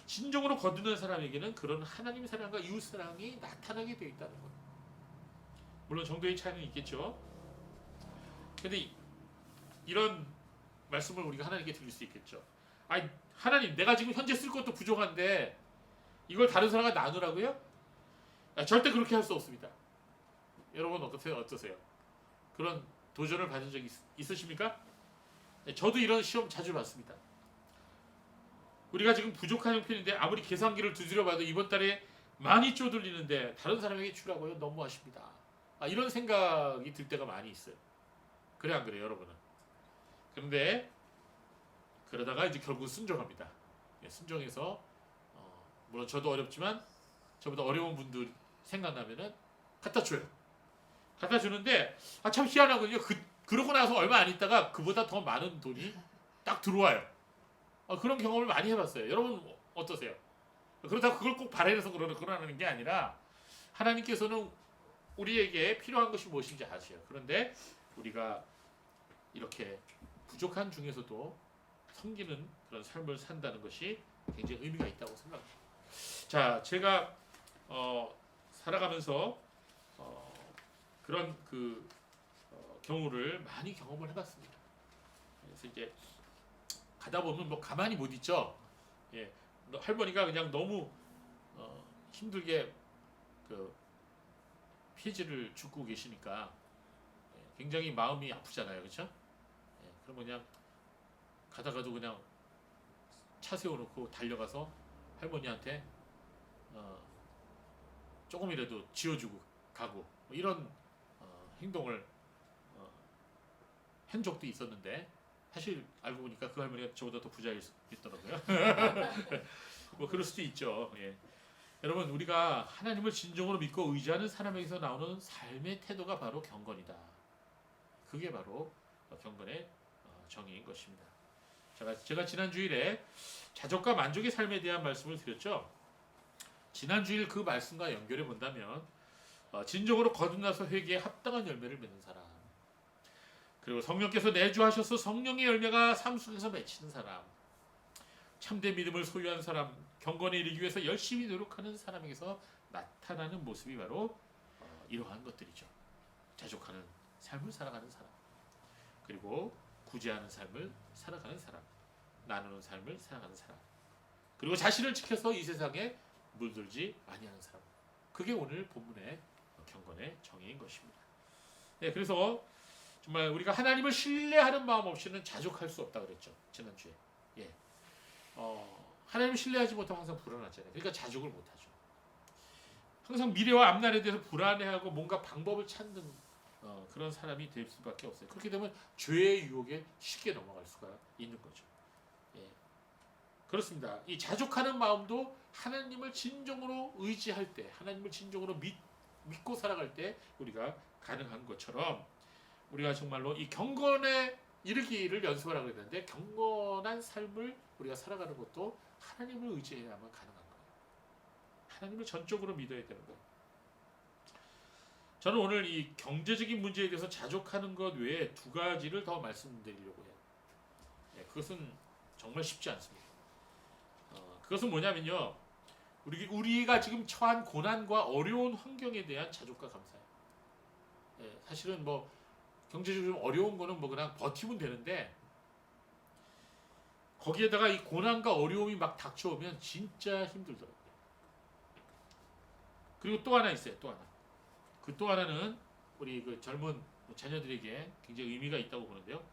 진정으로 거듭난 사람에게는 그런 하나님 사랑과 이웃 사랑이 나타나게 되어 있다는 거예요. 물론 정도의 차이는 있겠죠. 그런데 이런 말씀을 우리가 하나님께 드릴 수 있겠죠. 아니, 하나님, 내가 지금 현재 쓸 것도 부족한데 이걸 다른 사람과 나누라고요? 절대 그렇게 할 수 없습니다. 여러분 어떠세요? 그런 도전을 받은 적이 있으십니까? 저도 이런 시험 자주 봤습니다. 우리가 지금 부족한 형편인데 아무리 계산기를 두드려 봐도 이번 달에 많이 쪼들리는데 다른 사람에게 주라고요? 너무하십니다. 이런 생각이 들 때가 많이 있어요. 그래 안 그래요, 여러분은? 그런데 그러다가 이제 결국 순종합니다. 순종해서 물론 저도 어렵지만 저보다 어려운 분들 생각나면은 갖다 줘요. 갖다 주는데 참 희한하거든요. 그러고 나서 얼마 안 있다가 그보다 더 많은 돈이 딱 들어와요. 그런 경험을 많이 해봤어요. 여러분 어떠세요? 그렇다고 그걸 꼭 바라면서 그러는 게 아니라 하나님께서는 우리에게 필요한 것이 무엇인지 아세요. 그런데 우리가 이렇게 부족한 중에서도 섬기는 그런 삶을 산다는 것이 굉장히 의미가 있다고 생각합니다. 자, 제가 살아가면서 그런 경우를 많이 경험을 해봤습니다. 그래서 이제 가다 보면 뭐 가만히 못 있죠. 예, 할머니가 그냥 너무 힘들게 피해지를 죽고 계시니까 굉장히 마음이 아프잖아요, 그렇죠? 그럼 그냥 가다가도 그냥 차 세워놓고 달려가서 할머니한테 조금이라도 지어주고 가고 뭐 이런 행동을 한 적도 있었는데 사실 알고 보니까 그 할머니가 저보다 더 부자였더라고요. 뭐 그럴 수도 있죠. 예. 여러분 우리가 하나님을 진정으로 믿고 의지하는 사람에게서 나오는 삶의 태도가 바로 경건이다. 그게 바로 경건의 정의인 것입니다. 제가 지난 주일에 자족과 만족의 삶에 대한 말씀을 드렸죠. 지난 주일 그 말씀과 연결해 본다면 진정으로 거듭나서 회개에 합당한 열매를 맺는 사람, 그리고 성령께서 내주하셔서 성령의 열매가 삶 속에서 맺히는 사람, 참된 믿음을 소유한 사람, 경건에 이르기 위해서 열심히 노력하는 사람에게서 나타나는 모습이 바로 이러한 것들이죠. 자족하는 삶을 살아가는 사람, 그리고 구제하는 삶을 살아가는 사람, 나누는 삶을 살아가는 사람, 그리고 자신을 지켜서 이 세상에 물들지 아니하는 사람. 그게 오늘 본문의 경건의 정의인 것입니다. 네, 그래서 정말 우리가 하나님을 신뢰하는 마음 없이는 자족할 수 없다 그랬죠. 지난주에. 예. 하나님을 신뢰하지 못하면 항상 불안하잖아요. 그러니까 자족을 못하죠. 항상 미래와 앞날에 대해서 불안해하고 뭔가 방법을 찾는 그런 사람이 될 수밖에 없어요. 그렇게 되면 죄의 유혹에 쉽게 넘어갈 수가 있는 거죠. 예. 그렇습니다. 이 자족하는 마음도 하나님을 진정으로 의지할 때, 하나님을 진정으로 믿고 살아갈 때 우리가 가능한 것처럼 우리가 정말로 이 경건에 이르기를 연습하라고 했는데 경건한 삶을 우리가 살아가는 것도 하나님을 의지해야만 가능한 거예요. 하나님을 전적으로 믿어야 되는 거예요. 저는 오늘 이 경제적인 문제에 대해서 자족하는 것 외에 두 가지를 더 말씀드리려고 해요. 예, 그것은 정말 쉽지 않습니다. 그것은 뭐냐면요. 우리가 지금 처한 고난과 어려운 환경에 대한 자족과 감사예요. 예, 사실은 뭐 경제적으로 좀 어려운 거는 뭐 그냥 버티면 되는데 거기에다가 이 고난과 어려움이 막 닥쳐오면 진짜 힘들더라고요. 그리고 또 하나 있어요. 또 하나. 그 또 하나는 우리 그 젊은 자녀들에게 굉장히 의미가 있다고 보는데요.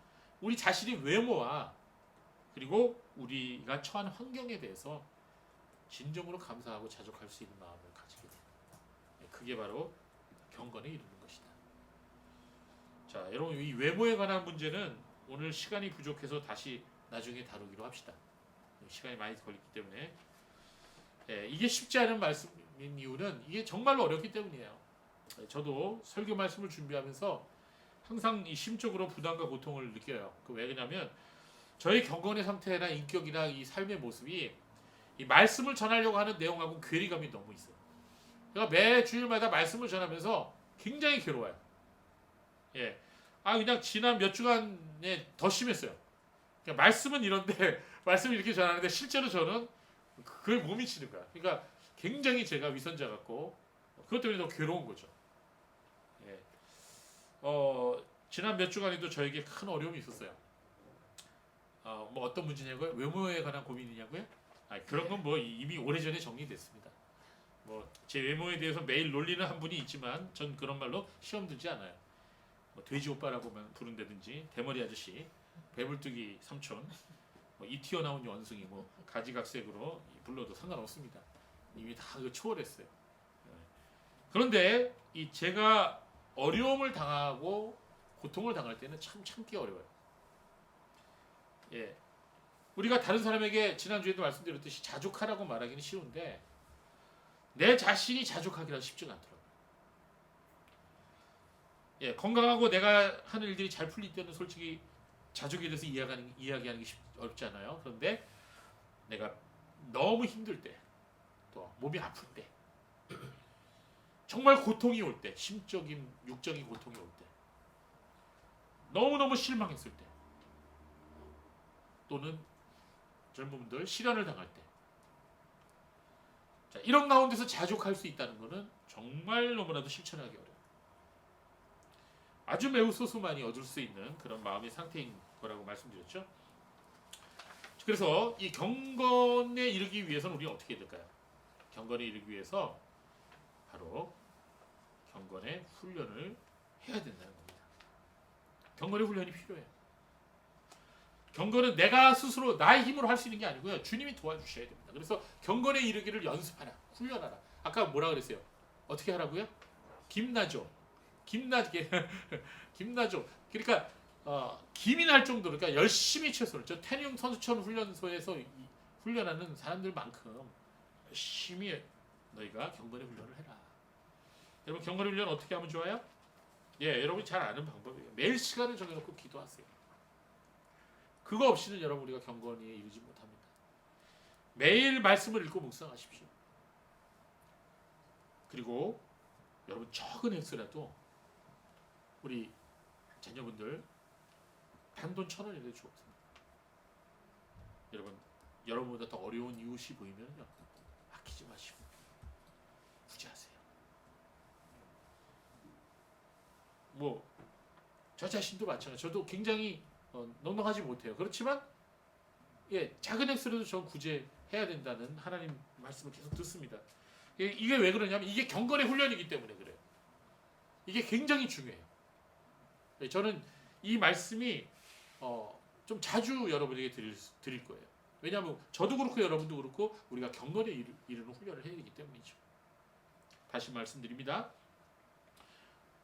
우리 자신의 외모와 그리고 우리가 처한 환경에 대해서 진정으로 감사하고 자족할 수 있는 마음을 가지게 됩니다. 그게 바로 경건에 이르는 것이다. 자, 여러분 이 외모에 관한 문제는 오늘 시간이 부족해서 다시 나중에 다루기로 합시다. 시간이 많이 걸리기 때문에 이게 쉽지 않은 말씀인 이유는 이게 정말로 어렵기 때문이에요. 저도 설교 말씀을 준비하면서 항상 이 심적으로 부담과 고통을 느껴요. 왜 그러냐면 저의 경건의 상태나 인격이나 이 삶의 모습이 이 말씀을 전하려고 하는 내용하고 괴리감이 너무 있어요. 제가 매 주일마다 말씀을 전하면서 굉장히 괴로워요. 예, 그냥 지난 몇 주간에 더 심했어요. 그러니까 말씀은 이런데 말씀을 이렇게 전하는데 실제로 저는 그게 못 미치는 거야. 그러니까 굉장히 제가 위선자 같고 그것 때문에 더 괴로운 거죠. 예, 지난 몇 주간에도 저에게 큰 어려움이 있었어요. 뭐 어떤 문제냐고요? 외모에 관한 고민이냐고요? 그런 건 뭐 이미 오래전에 정리됐습니다. 뭐 제 외모에 대해서 매일 놀리는 한 분이 있지만 전 그런 말로 시험 들지 않아요. 뭐 돼지 오빠라고만 부른다든지 대머리 아저씨, 배불뚝이 삼촌, 뭐 이 튀어나온 원숭이, 뭐 가지각색으로 불러도 상관없습니다. 이미 다 초월했어요. 그런데 이 제가 어려움을 당하고 고통을 당할 때는 참 참기 어려워요. 예, 우리가 다른 사람에게 지난주에도 말씀드렸듯이 자족하라고 말하기는 쉬운데 내 자신이 자족하기가 쉽지가 않더라고요. 예, 건강하고 내가 하는 일들이 잘 풀릴 때는 솔직히 자족에 대해서 이야기하는 게 어렵지 않아요. 그런데 내가 너무 힘들 때, 또 몸이 아플 때, 정말 고통이 올 때, 심적인, 육적인 고통이 올 때, 너무너무 실망했을 때, 또는 젊은 분들 시련을 당할 때, 자, 이런 가운데서 자족할 수 있다는 것은 정말 너무나도 실천하기 어려워요. 아주 매우 소수만이 얻을 수 있는 그런 마음의 상태인 거라고 말씀드렸죠. 그래서 이 경건에 이르기 위해서는 우리가 어떻게 해야 될까요? 경건에 이르기 위해서 바로 경건의 훈련을 해야 된다는 겁니다. 경건의 훈련이 필요해요. 경건은 내가 스스로 나의 힘으로 할 수 있는 게 아니고요. 주님이 도와주셔야 됩니다. 그래서 경건에 이르기를 연습하라. 훈련하라. 아까 뭐라 그랬어요? 어떻게 하라고요? 김나죠. 김나게 김나죠. 그러니까 김이 날 정도로 그러니까 열심히 최선을 저 태닝 선수촌 훈련소에서 훈련하는 사람들만큼 열심히 너희가 경건의 훈련을 해라. 여러분 경건의 훈련 어떻게 하면 좋아요? 예, 여러분이 잘 아는 방법이에요. 매일 시간을 정해놓고 기도하세요. 그거 없이는 여러분 우리가 경건에 이르지 못합니다. 매일 말씀을 읽고 묵상하십시오. 그리고 여러분 적은 액수라도 우리 자녀분들 단돈 1,000원이라도 주옵소서. 여러분 여러분보다 더 어려운 이웃이 보이면요 아끼지 마시고 구제하세요. 뭐 저 자신도 마찬가지. 저도 굉장히 넉넉하지 못해요. 그렇지만 예 작은 액수라도 전 구제해야 된다는 하나님 말씀을 계속 듣습니다. 이게 왜 그러냐면 이게 경건의 훈련이기 때문에 그래요. 이게 굉장히 중요해요. 저는 이 말씀이 좀 자주 여러분에게 드릴 거예요. 왜냐하면 저도 그렇고 여러분도 그렇고 우리가 경건에 이르는 훈련을 해야 되기 때문이죠. 다시 말씀드립니다.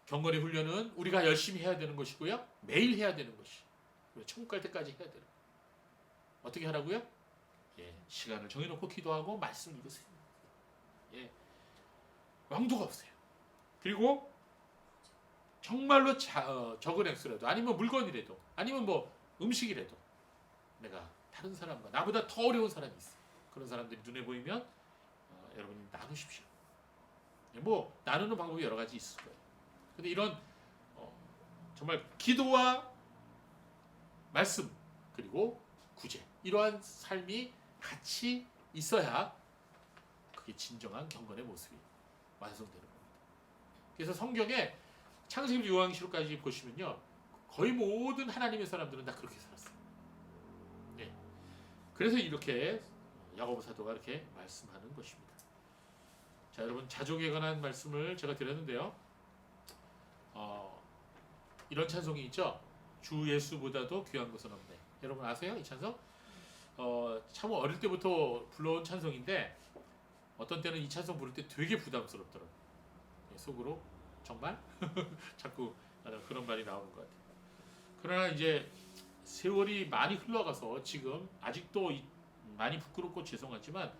경건의 훈련은 우리가 열심히 해야 되는 것이고요. 매일 해야 되는 것이. 그리고 천국 갈 때까지 해야 되는. 어떻게 하라고요? 예, 시간을 정해놓고 기도하고 말씀 읽으세요. 예, 왕도가 없어요. 그리고 정말로 적은 액수라도 아니면 물건이라도 아니면 뭐 음식이라도 내가 다른 사람과 나보다 더 어려운 사람이 있어. 그런 사람들이 눈에 보이면 여러분이 나누십시오. 뭐 나누는 방법이 여러 가지 있을 거예요. 근데 이런 정말 기도와 말씀 그리고 구제 이러한 삶이 같이 있어야 그게 진정한 경건의 모습이 완성되는 겁니다. 그래서 성경에 창세기 요한시록까지 보시면요 거의 모든 하나님의 사람들은 다 그렇게 살았어요. 네. 그래서 이렇게 야고보 사도가 이렇게 말씀하는 것입니다. 자 여러분 자족에 관한 말씀을 제가 드렸는데요. 이런 찬송이 있죠. 주 예수보다도 귀한 것은 없네. 여러분 아세요? 이 찬송? 참 어릴 때부터 불러온 찬송인데 어떤 때는 이 찬송 부를 때 되게 부담스럽더라고요. 속으로 정말? 자꾸 그런 말이 나오는 것 같아요. 그러나 이제 세월이 많이 흘러가서 지금 아직도 많이 부끄럽고 죄송하지만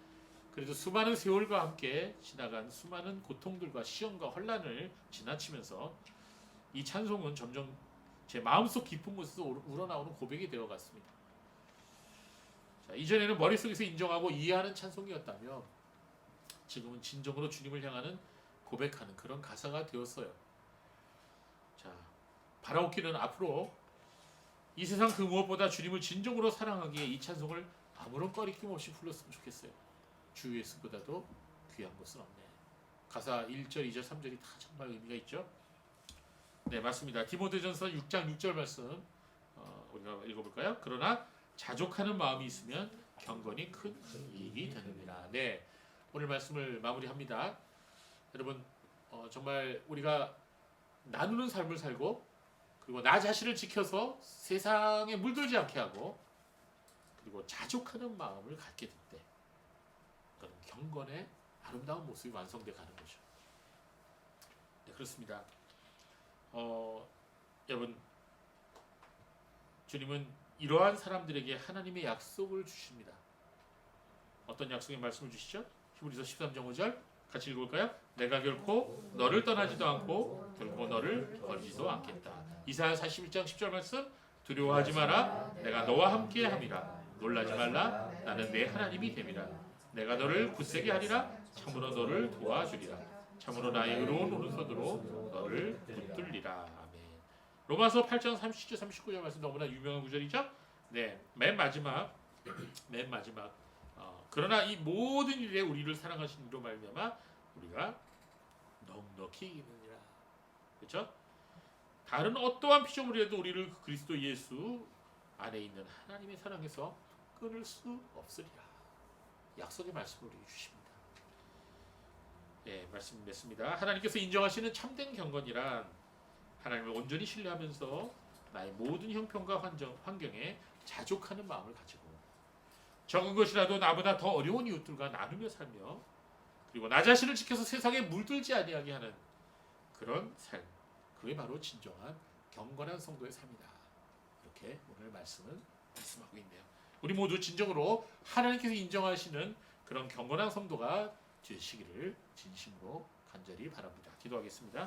그래도 수많은 세월과 함께 지나간 수많은 고통들과 시험과 혼란을 지나치면서 이 찬송은 점점 제 마음속 깊은 곳에서 우러나오는 고백이 되어갔습니다. 자, 이전에는 머릿속에서 인정하고 이해하는 찬송이었다면 지금은 진정으로 주님을 향하는 고백하는 그런 가사가 되었어요. 자, 바라옵기는 앞으로 이 세상 그 무엇보다 주님을 진정으로 사랑하기에 이 찬송을 아무런 꺼리낌 없이 불렀으면 좋겠어요. 주 예수보다도 귀한 것은 없네. 가사 1절, 2절, 3절이 다 정말 의미가 있죠. 네, 맞습니다. 디모데전서 6장 6절 말씀 우리가 읽어볼까요? 그러나 자족하는 마음이 있으면 경건이 큰 이익이 되느니라. 네, 오늘 말씀을 마무리합니다. 여러분 정말 우리가 나누는 삶을 살고 그리고 나 자신을 지켜서 세상에 물들지 않게 하고 그리고 자족하는 마음을 갖게 될 때 그런 경건의 아름다운 모습이 완성돼 가는 거죠. 네, 그렇습니다. 여러분 주님은 이러한 사람들에게 하나님의 약속을 주십니다. 어떤 약속의 말씀을 주시죠? 히브리서 13장 5절 같이 읽어볼까요? 내가 결코 너를 떠나지도 않고 결코 너를 버리지도 않겠다. 이사야 41장 10절 말씀 두려워하지 마라 내가 너와 함께 함이라 놀라지 말라 나는 내 하나님이 됨이라 내가 너를 굳세게 하리라 참으로 너를 도와주리라 참으로 나의 의로운 오른손으로 너를 붙들리라. 아멘. 로마서 8장 37절 39절 말씀 너무나 유명한 구절이죠. 네, 맨 마지막 그러나 이 모든 일에 우리를 사랑하신 이로 말미암아 우리가 넉넉히 이기느니라. 그렇죠? 다른 어떠한 피조물이라도 우리를 그리스도 예수 안에 있는 하나님의 사랑에서 끊을 수 없으리라. 약속의 말씀을 우리에게 주십니다. 예, 말씀 맺습니다. 하나님께서 인정하시는 참된 경건이란 하나님을 온전히 신뢰하면서 나의 모든 형편과 환경에 자족하는 마음을 가지고 적은 것이라도 나보다 더 어려운 이웃들과 나누며 살며 그리고 나 자신을 지켜서 세상에 물들지 아니하게 하는 그런 삶, 그게 바로 진정한 경건한 성도의 삶이다. 이렇게 오늘 말씀하고 있네요. 우리 모두 진정으로 하나님께서 인정하시는 그런 경건한 성도가 되시기를 진심으로 간절히 바랍니다. 기도하겠습니다.